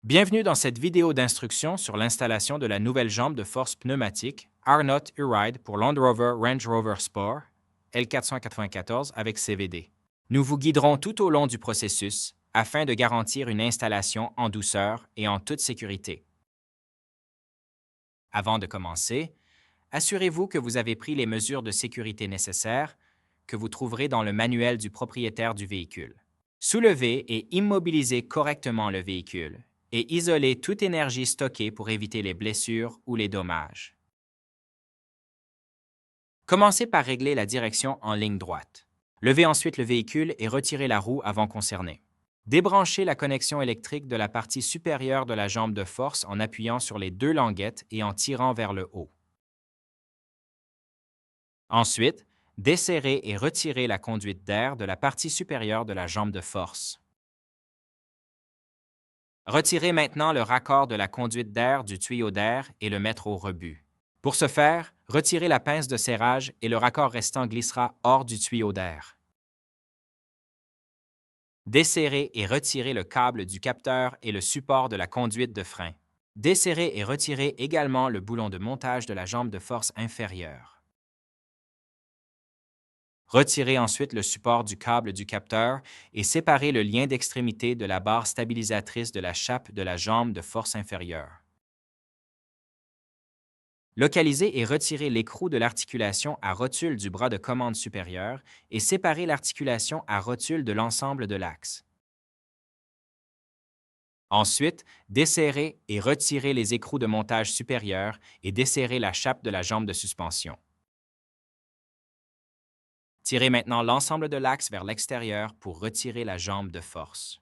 Bienvenue dans cette vidéo d'instruction sur l'installation de la nouvelle jambe de force pneumatique Arnott E-Ride pour Land Rover Range Rover Sport L494 avec CVD. Nous vous guiderons tout au long du processus afin de garantir une installation en douceur et en toute sécurité. Avant de commencer, assurez-vous que vous avez pris les mesures de sécurité nécessaires que vous trouverez dans le manuel du propriétaire du véhicule. Soulevez et immobilisez correctement le véhicule et isolez toute énergie stockée pour éviter les blessures ou les dommages. Commencez par régler la direction en ligne droite. Levez ensuite le véhicule et retirez la roue avant concernée. Débranchez la connexion électrique de la partie supérieure de la jambe de force en appuyant sur les deux languettes et en tirant vers le haut. Ensuite, desserrez et retirez la conduite d'air de la partie supérieure de la jambe de force. Retirez maintenant le raccord de la conduite d'air du tuyau d'air et le mettre au rebut. Pour ce faire, retirez la pince de serrage et le raccord restant glissera hors du tuyau d'air. Desserrez et retirez le câble du capteur et le support de la conduite de frein. Desserrez et retirez également le boulon de montage de la jambe de force inférieure. Retirez ensuite le support du câble du capteur et séparez le lien d'extrémité de la barre stabilisatrice de la chape de la jambe de force inférieure. Localisez et retirez l'écrou de l'articulation à rotule du bras de commande supérieur et séparez l'articulation à rotule de l'ensemble de l'axe. Ensuite, desserrez et retirez les écrous de montage supérieurs et desserrez la chape de la jambe de suspension. Tirez maintenant l'ensemble de l'axe vers l'extérieur pour retirer la jambe de force.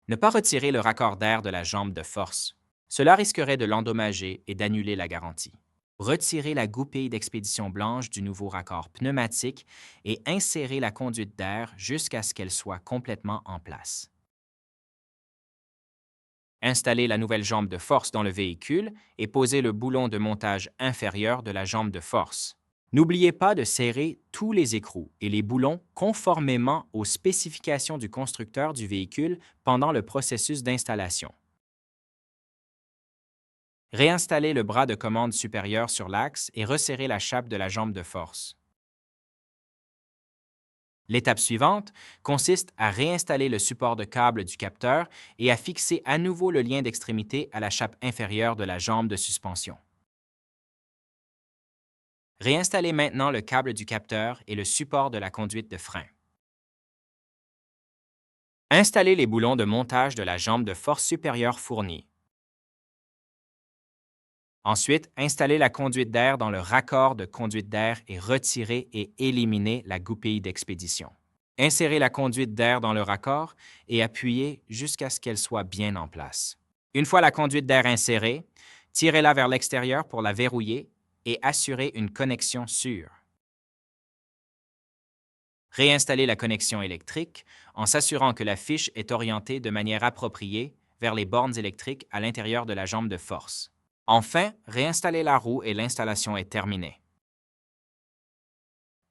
Ne pas retirer le raccord d'air de la jambe de force. Cela risquerait de l'endommager et d'annuler la garantie. Retirez la goupille d'expédition blanche du nouveau raccord pneumatique et insérez la conduite d'air jusqu'à ce qu'elle soit complètement en place. Installez la nouvelle jambe de force dans le véhicule et posez le boulon de montage inférieur de la jambe de force. N'oubliez pas de serrer tous les écrous et les boulons conformément aux spécifications du constructeur du véhicule pendant le processus d'installation. Réinstallez le bras de commande supérieur sur l'axe et resserrez la chape de la jambe de force. L'étape suivante consiste à réinstaller le support de câble du capteur et à fixer à nouveau le lien d'extrémité à la chape inférieure de la jambe de suspension. Réinstallez maintenant le câble du capteur et le support de la conduite de frein. Installez les boulons de montage de la jambe de force supérieure fournie. Ensuite, installez la conduite d'air dans le raccord de conduite d'air et retirez et éliminez la goupille d'expédition. Insérez la conduite d'air dans le raccord et appuyez jusqu'à ce qu'elle soit bien en place. Une fois la conduite d'air insérée, tirez-la vers l'extérieur pour la verrouiller et assurer une connexion sûre. Réinstallez la connexion électrique en s'assurant que la fiche est orientée de manière appropriée vers les bornes électriques à l'intérieur de la jambe de force. Enfin, réinstallez la roue et l'installation est terminée.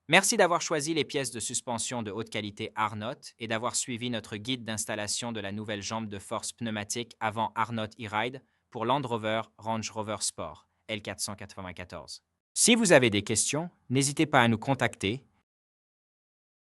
Merci d'avoir choisi les pièces de suspension de haute qualité Arnott et d'avoir suivi notre guide d'installation de la nouvelle jambe de force pneumatique avant Arnott E-Ride pour Land Rover Range Rover Sport L494. Si vous avez des questions, n'hésitez pas à nous contacter